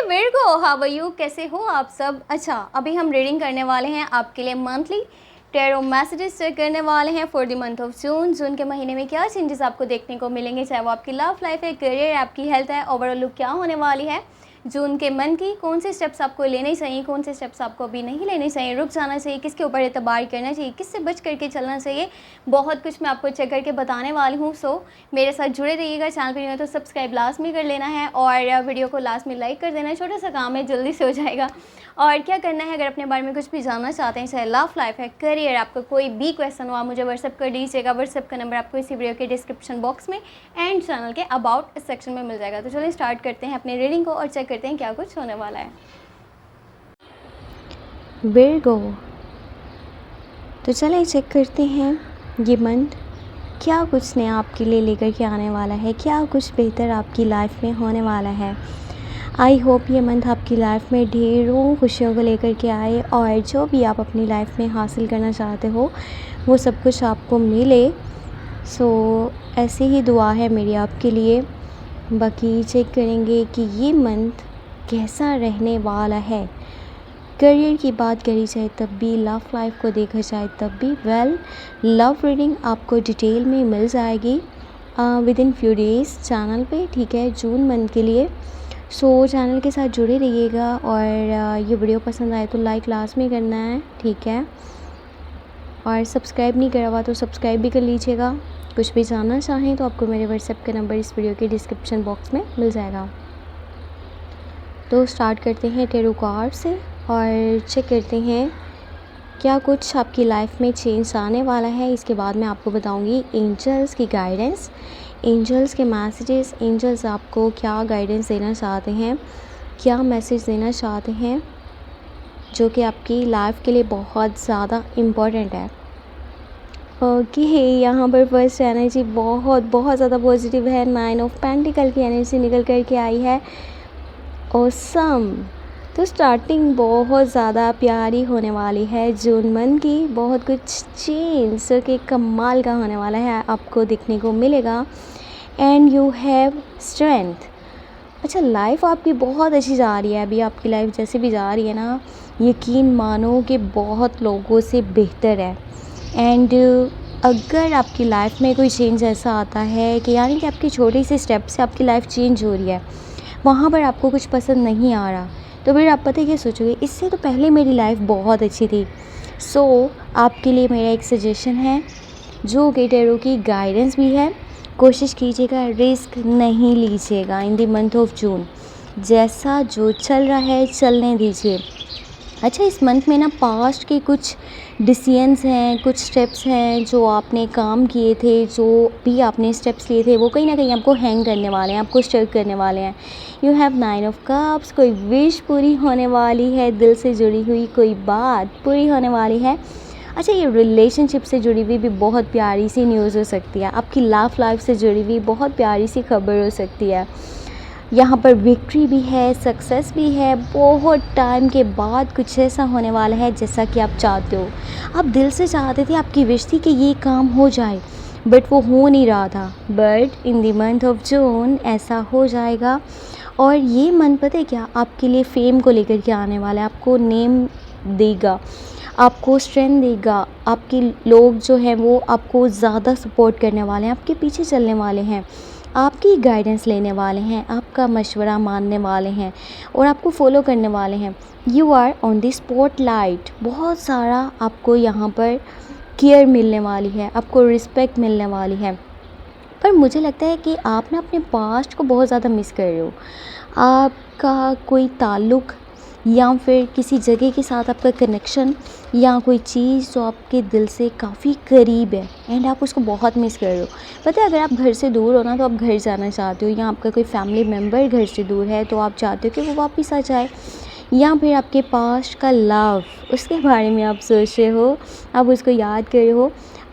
Virgo, how are you, कैसे हो आप सब। अच्छा, अभी हम रीडिंग करने वाले हैं आपके लिए मंथली टैरो मैसेजेस चेक करने वाले हैं for the month of June. जून के महीने में क्या चेंजेस आपको देखने को मिलेंगे, चाहे वो आपकी लव लाइफ है, करियर, आपकी हेल्थ है, ओवरऑल लुक क्या होने वाली है। जून के मंथ की कौन से स्टेप्स आपको लेने चाहिए, कौन से स्टेप्स आपको अभी नहीं लेने चाहिए, रुक जाना चाहिए, किसके ऊपर एतबार करना चाहिए, किससे बच करके चलना चाहिए, बहुत कुछ मैं आपको चेक करके बताने वाली हूँ। सो मेरे साथ जुड़े रहिएगा। चैनल पर नहीं हो तो सब्सक्राइब लास्ट में कर लेना है और वीडियो को लास्ट में लाइक कर देना है। छोटा सा काम है, जल्दी से हो जाएगा। और क्या करना है, अगर अपने बारे में कुछ भी जानना चाहते हैं, चाहे लव लाइफ है, करियर, आपका कोई भी क्वेश्चन हो, आप मुझे व्हाट्सअप कर दीजिएगा। व्हाट्सअप का नंबर आपको इसी वीडियो के डिस्क्रिप्शन बॉक्स में एंड चैनल के अबाउट सेक्शन में मिल जाएगा। तो चलिए स्टार्ट करते हैं अपनी रीडिंग को और चेक करते हैं क्या कुछ होने वाला है। विर्गो, तो चलिए चेक करते हैं ये मंथ क्या कुछ नया आपके लिए लेकर के आने वाला है, क्या कुछ बेहतर आपकी लाइफ में होने वाला है। आई होप ये मंथ आपकी लाइफ में ढेरों खुशियों को लेकर के आए और जो भी आप अपनी लाइफ में हासिल करना चाहते हो वो सब कुछ आपको मिले। सो ऐसे ही दुआ है मेरी आपके लिए। बाकी चेक करेंगे कि ये मंथ कैसा रहने वाला है। करियर की बात करी जाए तब भी, लव लाइफ को देखा जाए तब भी, लव रीडिंग आपको डिटेल में मिल जाएगी with in few days channel पे, ठीक है, जून मंथ के लिए। सो चैनल के साथ जुड़े रहिएगा और ये वीडियो पसंद आए तो लाइक लास्ट में करना है, ठीक है, और सब्सक्राइब नहीं करा हुआ तो सब्सक्राइब भी कर लीजिएगा। कुछ भी जानना चाहें तो आपको मेरे व्हाट्सएप का नंबर इस वीडियो के डिस्क्रिप्शन बॉक्स में मिल जाएगा। तो स्टार्ट करते हैं टैरो कार्ड से और चेक करते हैं क्या कुछ आपकी लाइफ में चेंज आने वाला है। इसके बाद मैं आपको बताऊंगी एंजल्स की गाइडेंस, एंजल्स के मैसेजेस, एंजल्स आपको क्या गाइडेंस देना चाहते हैं, क्या मैसेज देना चाहते हैं जो कि आपकी लाइफ के लिए बहुत ज़्यादा इम्पॉर्टेंट है। ओके, यहाँ पर फर्स्ट एनर्जी बहुत ज़्यादा पॉजिटिव है। 9 ऑफ पेंटिकल की एनर्जी निकल कर के आई है। ऑसम, तो स्टार्टिंग बहुत ज़्यादा प्यारी होने वाली है जून मंथ की। बहुत कुछ चेंज जो कि कमाल का होने वाला है आपको देखने को मिलेगा। And you have strength. अच्छा, लाइफ आपकी बहुत अच्छी जा रही है। अभी आपकी लाइफ जैसे भी जा रही है ना, यकीन मानो कि बहुत लोगों से बेहतर है। एंड अगर आपकी लाइफ में कोई चेंज ऐसा आता है कि यानी कि आपकी छोटी सी स्टेप से आपकी लाइफ चेंज हो रही है, वहाँ पर आपको कुछ पसंद नहीं आ रहा, तो फिर आप पता है क्या सोचोगे, इससे तो पहले मेरी लाइफ बहुत अच्छी थी। सो आपके लिए मेरा एक सजेशन है जो कि टैरो की गाइडेंस भी है। कोशिश कीजिएगा, रिस्क नहीं लीजिएगा इन द मंथ ऑफ जून। जैसा जो चल रहा है चलने दीजिए। अच्छा, इस मंथ में ना पास्ट के कुछ डिसीजंस हैं, कुछ स्टेप्स हैं जो आपने काम किए थे, जो भी आपने स्टेप्स लिए थे, वो कहीं ना कहीं आपको हैंग करने वाले हैं, आपको स्टक करने वाले हैं। यू हैव 9 ऑफ कप्स, कोई विश पूरी होने वाली है, दिल से जुड़ी हुई कोई बात पूरी होने वाली है। अच्छा, ये रिलेशनशिप से जुड़ी हुई भी बहुत प्यारी सी न्यूज़ हो सकती है, आपकी लव लाइफ से जुड़ी हुई बहुत प्यारी सी खबर हो सकती है। यहाँ पर विक्ट्री भी है, सक्सेस भी है। बहुत टाइम के बाद कुछ ऐसा होने वाला है जैसा कि आप चाहते हो। आप दिल से चाहते थे, आपकी विश थी कि ये काम हो जाए, बट वो हो नहीं रहा था। But in the month of जून ऐसा हो जाएगा। और ये मंथ पता है क्या आपके लिए फेम को लेकर के आने वाला है, आपको नेम देगा, आपको स्ट्रेंथ देगा। आपके लोग जो हैं वो आपको ज़्यादा सपोर्ट करने वाले हैं, आपके पीछे चलने वाले हैं, आपकी गाइडेंस लेने वाले हैं, आपका मशवरा मानने वाले हैं और आपको फॉलो करने वाले हैं। You are on the spotlight. बहुत सारा आपको यहाँ पर केयर मिलने वाली है, आपको रिस्पेक्ट मिलने वाली है। पर मुझे लगता है कि आप ना अपने पास्ट को बहुत ज़्यादा मिस कर रहे हो। आपका कोई ताल्लुक़ या फिर किसी जगह के साथ आपका कनेक्शन या कोई चीज़ जो आपके दिल से काफ़ी करीब है एंड आप उसको बहुत मिस कर रहे हो। पता है, अगर आप घर से दूर हो ना तो आप घर जाना चाहते हो, या आपका कोई फैमिली मेम्बर घर से दूर है तो आप चाहते हो कि वो वापस आ जाए, या फिर आपके पास्ट का लव, उसके बारे में आप सोच रहे हो, आप उसको याद कर रहे हो।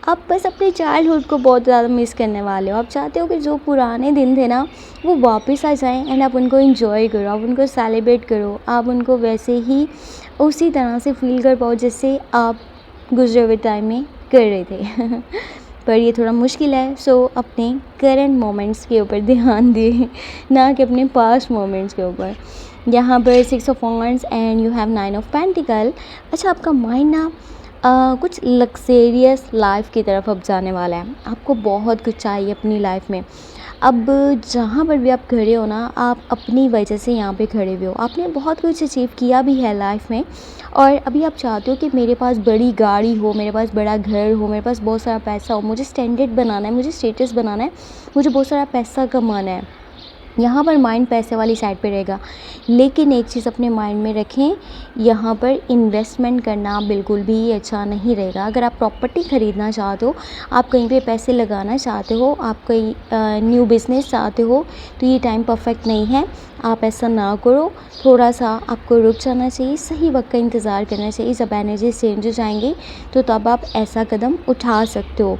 आप बस अपने चाइल्डहुड को बहुत ज़्यादा मिस करने वाले हो। आप चाहते हो कि जो पुराने दिन थे ना वो वापस आ जाएं एंड आप उनको एंजॉय करो, आप उनको सेलिब्रेट करो, आप उनको वैसे ही उसी तरह से फील कर पाओ जैसे आप गुजरे हुए टाइम में कर रहे थे। पर ये थोड़ा मुश्किल है। सो अपने करंट मोमेंट्स के ऊपर ध्यान दें, ना कि अपने पास्ट मोमेंट्स के ऊपर। यहाँ पर 6 of wands and you have 9 of pentacle. अच्छा, आपका माइंड ना कुछ लग्जेरियस लाइफ की तरफ अब जाने वाला है। आपको बहुत कुछ चाहिए अपनी लाइफ में। अब जहाँ पर भी आप खड़े हो ना, आप अपनी वजह से यहाँ पे खड़े हुए हो। आपने बहुत कुछ अचीव किया भी है लाइफ में, और अभी आप चाहते हो कि मेरे पास बड़ी गाड़ी हो, मेरे पास बड़ा घर हो, मेरे पास बहुत सारा पैसा हो, मुझे स्टैंडर्ड बनाना है, मुझे स्टेटस बनाना है, मुझे बहुत सारा पैसा कमाना है। यहाँ पर माइंड पैसे वाली साइड पे रहेगा। लेकिन एक चीज़ अपने माइंड में रखें, यहाँ पर इन्वेस्टमेंट करना बिल्कुल भी अच्छा नहीं रहेगा। अगर आप प्रॉपर्टी ख़रीदना चाहते हो, आप कहीं पे पैसे लगाना चाहते हो, आप कोई न्यू बिज़नेस चाहते हो, तो ये टाइम परफेक्ट नहीं है। आप ऐसा ना करो, थोड़ा सा आपको रुक जाना चाहिए, सही वक्त का इंतज़ार करना चाहिए। जब एनर्जी चेंज हो जाएंगी तो तब आप ऐसा कदम उठा सकते हो।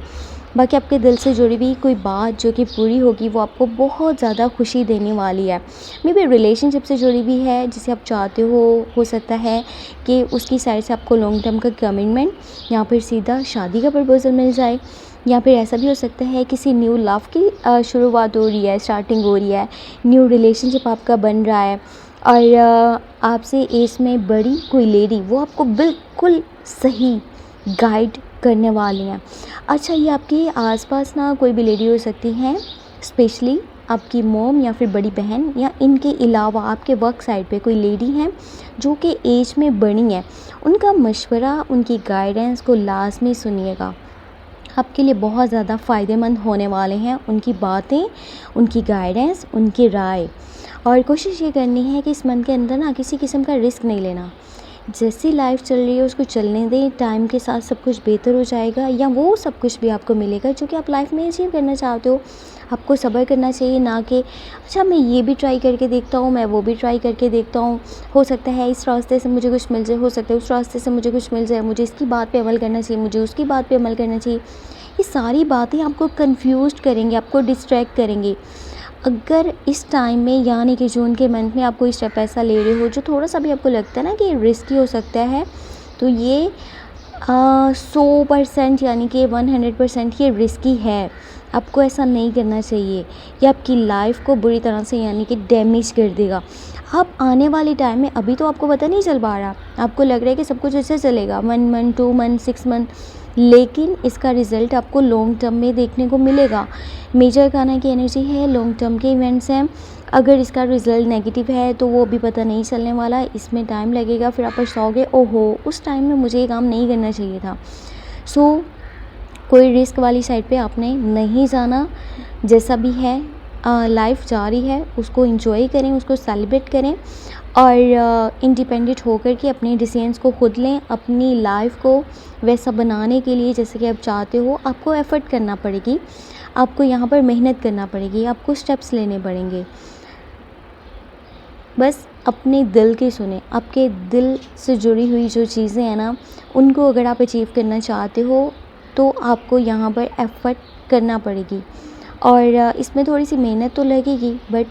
बाकी आपके दिल से जुड़ी हुई कोई बात जो कि पूरी होगी, वो आपको बहुत ज़्यादा खुशी देने वाली है। मे बी रिलेशनशिप से जुड़ी हुई है जिसे आप चाहते हो सकता है कि उसकी साइड से आपको लॉन्ग टर्म का कमिटमेंट या फिर सीधा शादी का प्रपोजल मिल जाए। या फिर ऐसा भी हो सकता है किसी न्यू लव की शुरुआत हो रही है, स्टार्टिंग हो रही है, न्यू रिलेशनशिप आपका बन रहा है, और आपसे एज में बड़ी कोई लेडी वो आपको बिल्कुल सही गाइड करने वाली हैं। अच्छा, ये आपके आसपास ना कोई भी लेडी हो सकती हैं, स्पेशली आपकी मॉम या फिर बड़ी बहन, या इनके अलावा आपके वर्क साइड पे कोई लेडी हैं जो कि एज में बड़ी हैं। उनका मशवरा, उनकी गाइडेंस को लाज़मी सुनिएगा। आपके लिए बहुत ज़्यादा फ़ायदेमंद होने वाले हैं उनकी बातें, उनकी गाइडेंस, उनकी राय। और कोशिश ये करनी है कि इस मंथ के अंदर ना किसी किस्म का रिस्क नहीं लेना। जैसी लाइफ चल रही है उसको चलने दें, टाइम के साथ सब कुछ बेहतर हो जाएगा, या वो सब कुछ भी आपको मिलेगा जो कि आप लाइफ में अचीव करना चाहते हो। आपको सब्र करना चाहिए, ना कि अच्छा मैं ये भी ट्राई करके देखता हूँ, मैं वो भी ट्राई करके देखता हूँ, हो सकता है इस रास्ते से मुझे कुछ मिल जाए, हो सकता है उस रास्ते से मुझे कुछ मिल जाए, मुझे इसकी बात पे अमल करना चाहिए, मुझे उसकी बात पे अमल करना चाहिए। ये सारी बातें आपको कन्फ्यूज़ करेंगे, आपको डिस्ट्रैक्ट करेंगे। अगर इस टाइम में, यानी कि जून के मंथ में, आप कोई स्टेप ऐसा ले रहे हो जो थोड़ा सा भी आपको लगता है ना कि रिस्की हो सकता है, तो ये 100% यानी कि 100% ये रिस्की है। आपको ऐसा नहीं करना चाहिए। ये आपकी लाइफ को बुरी तरह से यानी कि डैमेज कर देगा। आप आने वाले टाइम में, अभी तो आपको पता नहीं चल पा रहा, आपको लग रहा है कि सब कुछ अच्छा चलेगा 1 मंथ, 2 मंथ, 6 मंथ, लेकिन इसका रिज़ल्ट आपको लॉन्ग टर्म में देखने को मिलेगा। मेजर खाना की एनर्जी है, लॉन्ग टर्म के इवेंट्स हैं। अगर इसका रिज़ल्ट नेगेटिव है तो वो अभी पता नहीं चलने वाला, इसमें टाइम लगेगा, फिर आप पछताओगे, ओहो उस टाइम में मुझे ये काम नहीं करना चाहिए था। सो कोई रिस्क वाली साइड पे आपने नहीं जाना। जैसा भी है लाइफ जारी है, उसको एंजॉय करें, उसको सेलिब्रेट करें, और इंडिपेंडेंट होकर के अपने डिसीजंस को खुद लें। अपनी लाइफ को वैसा बनाने के लिए जैसे कि आप चाहते हो, आपको एफ़र्ट करना पड़ेगी, आपको यहाँ पर मेहनत करना पड़ेगी, आपको स्टेप्स लेने पड़ेंगे। बस अपने दिल की सुने। आपके दिल से जुड़ी हुई जो चीज़ें हैं ना, उनको अगर आप अचीव करना चाहते हो तो आपको यहाँ पर एफ़र्ट करना पड़ेगी, और इसमें थोड़ी सी मेहनत तो लगेगी, बट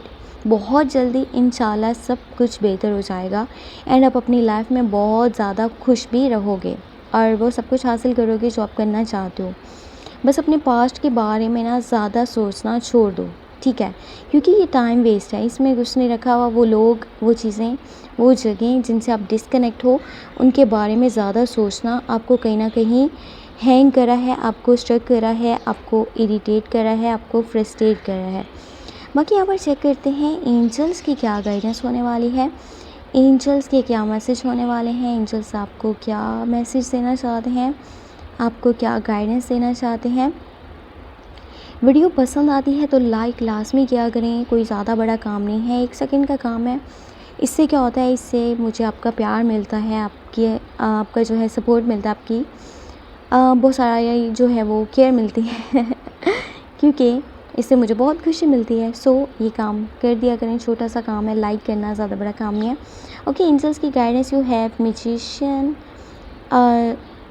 बहुत जल्दी इंशाल्लाह सब कुछ बेहतर हो जाएगा, एंड आप अपनी लाइफ में बहुत ज़्यादा खुश भी रहोगे और वो सब कुछ हासिल करोगे जो आप करना चाहते हो। बस अपने पास्ट के बारे में ना ज़्यादा सोचना छोड़ दो, ठीक है, क्योंकि ये टाइम वेस्ट है, इसमें कुछ नहीं रखा हुआ। वो लोग, वो चीज़ें, वो जगह जिनसे आप डिस्कनेक्ट हो, उनके बारे में ज़्यादा सोचना आपको कहीं ना कहीं हैंग करा है, आपको स्ट्रक करा है, आपको इरिटेट करा है, आपको फ्रस्ट्रेट करा है। बाकी यहाँ पर चेक करते हैं एंजल्स की क्या गाइडेंस होने वाली है, एंजल्स के क्या मैसेज होने वाले हैं, एंजल्स आपको क्या मैसेज देना चाहते हैं, आपको क्या गाइडेंस देना चाहते हैं। वीडियो पसंद आती है तो लाइक लाजमी किया करें। कोई ज़्यादा बड़ा काम नहीं है, 1 सेकंड का काम है। इससे क्या होता है, इससे मुझे आपका प्यार मिलता है, आपका जो है सपोर्ट मिलता है, आपकी बहुत सारा ये जो है वो केयर मिलती है क्योंकि इससे मुझे बहुत खुशी मिलती है। सो ये काम कर दिया करें, छोटा सा काम है, लाइक करना, ज़्यादा बड़ा काम नहीं है। ओके, एंजल्स की गाइडेंस यू हैव मैजिशियन,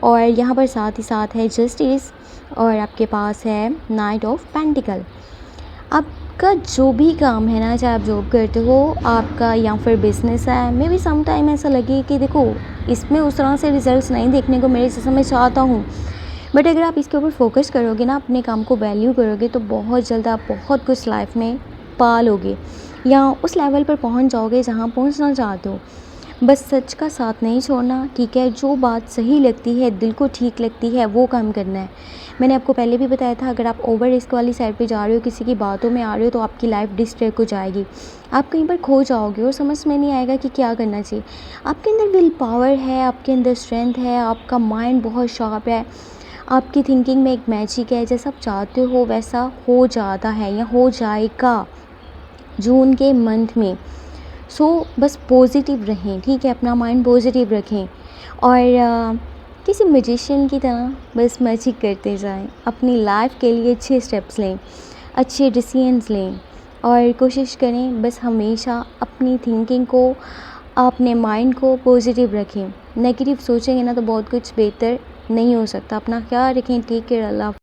और यहाँ पर साथ ही साथ है जस्टिस, और आपके पास है नाइट ऑफ पेंटिकल। आपका जो भी काम है ना, चाहे आप जॉब करते हो आपका या फिर बिज़नेस है, मे भी सम टाइम ऐसा लगे कि देखो इसमें उस तरह से रिजल्ट्स नहीं देखने को मेरे जैसा मैं चाहता हूँ, बट अगर आप इसके ऊपर फोकस करोगे ना, अपने काम को वैल्यू करोगे, तो बहुत जल्द आप बहुत कुछ लाइफ में पा लोगे या उस लेवल पर पहुंच जाओगे जहां पहुंचना चाहते हो। बस सच का साथ नहीं छोड़ना, ठीक है। जो बात सही लगती है, दिल को ठीक लगती है, वो काम करना है। मैंने आपको पहले भी बताया था, अगर आप ओवर रिस्क वाली साइड पे जा रहे हो, किसी की बातों में आ रहे हो, तो आपकी लाइफ डिस्ट्रैक्ट हो जाएगी। आप कहीं पर खो जाओगे और समझ में नहीं आएगा कि क्या करना चाहिए। आपके अंदर विल पावर है, आपके अंदर स्ट्रेंथ है, आपका माइंड बहुत शार्प है, आपकी थिंकिंग में एक मैजिक है। जैसा आप चाहते हो वैसा हो जाता है या हो जाएगा जून के मंथ में। सो बस पॉजिटिव रहें, ठीक है। अपना माइंड पॉजिटिव रखें और किसी मैजिशियन की तरह बस मैजिक करते जाएं। अपनी लाइफ के लिए अच्छे स्टेप्स लें, अच्छे डिसीजंस लें और कोशिश करें बस हमेशा अपनी थिंकिंग को, अपने माइंड को पॉजिटिव रखें। नेगेटिव सोचेंगे ना तो बहुत कुछ बेहतर नहीं हो सकता। अपना ख्याल रखें। Take care. अल्लाह।